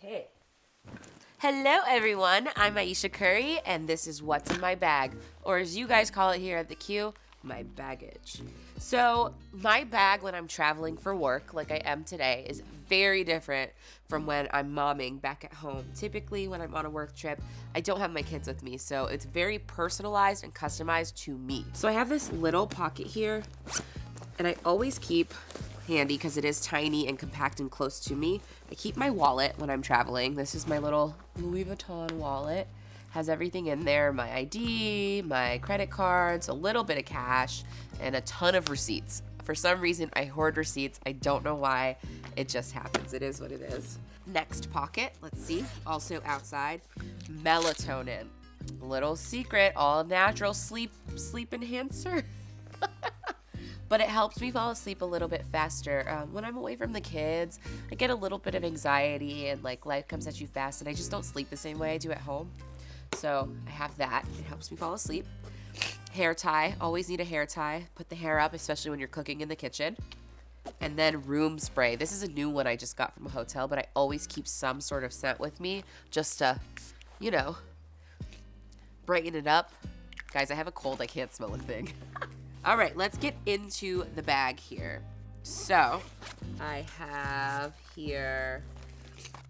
Okay. Hello everyone, I'm Ayesha Curry and this is What's in My Bag, or as you guys call it here at the Q, my baggage. So my bag when I'm traveling for work, like I am today, is very different from when I'm momming back at home. Typically when I'm on a work trip, I don't have my kids with me, so it's very personalized and customized to me. So I have this little pocket here, and I always keep handy because it is tiny and compact and close to me. I keep my wallet when I'm traveling. This is my little Louis Vuitton wallet. Has everything in there, my ID, my credit cards, a little bit of cash, and a ton of receipts. For some reason, I hoard receipts. I don't know why. It just happens. It is what it is. Next pocket, let's see. Also outside, melatonin. Little secret, all natural sleep enhancer. But it helps me fall asleep a little bit faster. When I'm away from the kids, I get a little bit of anxiety and like life comes at you fast and I just don't sleep the same way I do at home. So I have that. It helps me fall asleep. Hair tie. Always need a hair tie. Put the hair up, especially when you're cooking in the kitchen. And then room spray. This is a new one I just got from a hotel, but I always keep some sort of scent with me just to, brighten it up. Guys, I have a cold. I can't smell a thing. All right, let's get into the bag here. So I have here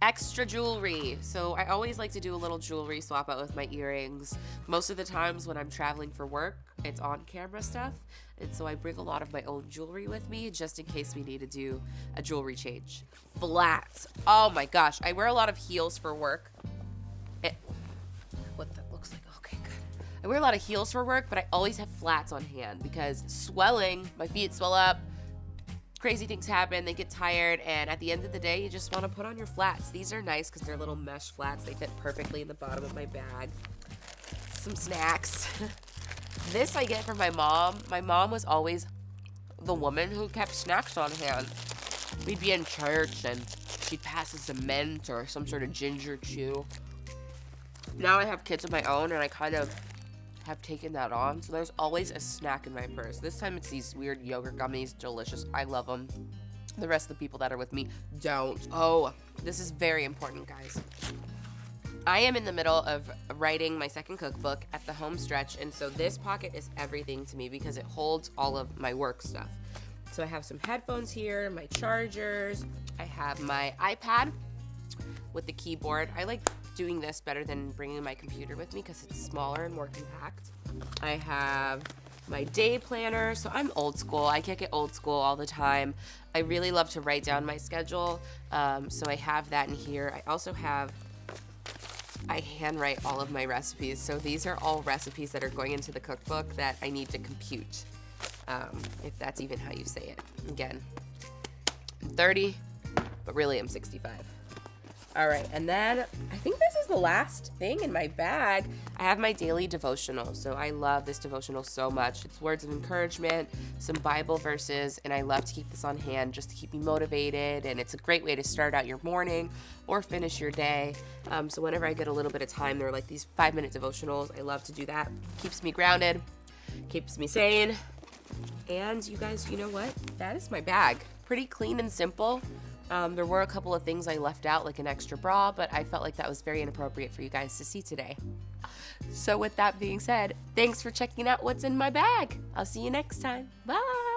extra jewelry. So I always like to do a little jewelry swap out with my earrings. Most of the times when I'm traveling for work, it's on camera stuff. And so I bring a lot of my own jewelry with me just in case we need to do a jewelry change. Flats. Oh my gosh, I wear a lot of heels for work. What that looks like. Okay, good. I wear a lot of heels for work, but I always have flats on hand because swelling, my feet swell up, crazy things happen, they get tired, and at the end of the day, you just want to put on your flats. These are nice because they're little mesh flats. They fit perfectly in the bottom of my bag. Some snacks. This I get from my mom. My mom was always the woman who kept snacks on hand. We'd be in church and she'd pass us a mint or some sort of ginger chew. Now I have kids of my own and I kind of have taken that on, so there's always a snack in my purse. This time it's these weird yogurt gummies, delicious. I love them. The rest of the people that are with me don't. Oh, this is very important, guys. I am in the middle of writing my second cookbook at the home stretch, and so this pocket is everything to me because it holds all of my work stuff. So I have some headphones here, my chargers, I have my iPad with the keyboard. I like doing this better than bringing my computer with me because it's smaller and more compact. I have my day planner, so I'm old school. I kick it old school all the time. I really love to write down my schedule, so I have that in here. I handwrite all of my recipes, so these are all recipes that are going into the cookbook that I need to compute, if that's even how you say it. Again, I'm 30, but really I'm 65. All right, and then I think this is the last thing in my bag. I have my daily devotional. So I love this devotional so much. It's words of encouragement, some Bible verses, and I love to keep this on hand just to keep me motivated. And it's a great way to start out your morning or finish your day. So whenever I get a little bit of time, they're like these 5-minute devotionals. I love to do that. Keeps me grounded, keeps me sane. And you guys, you know what? That is my bag. Pretty clean and simple. There were a couple of things I left out, like an extra bra, but I felt like that was very inappropriate for you guys to see today. So with that being said, thanks for checking out what's in my bag. I'll see you next time. Bye.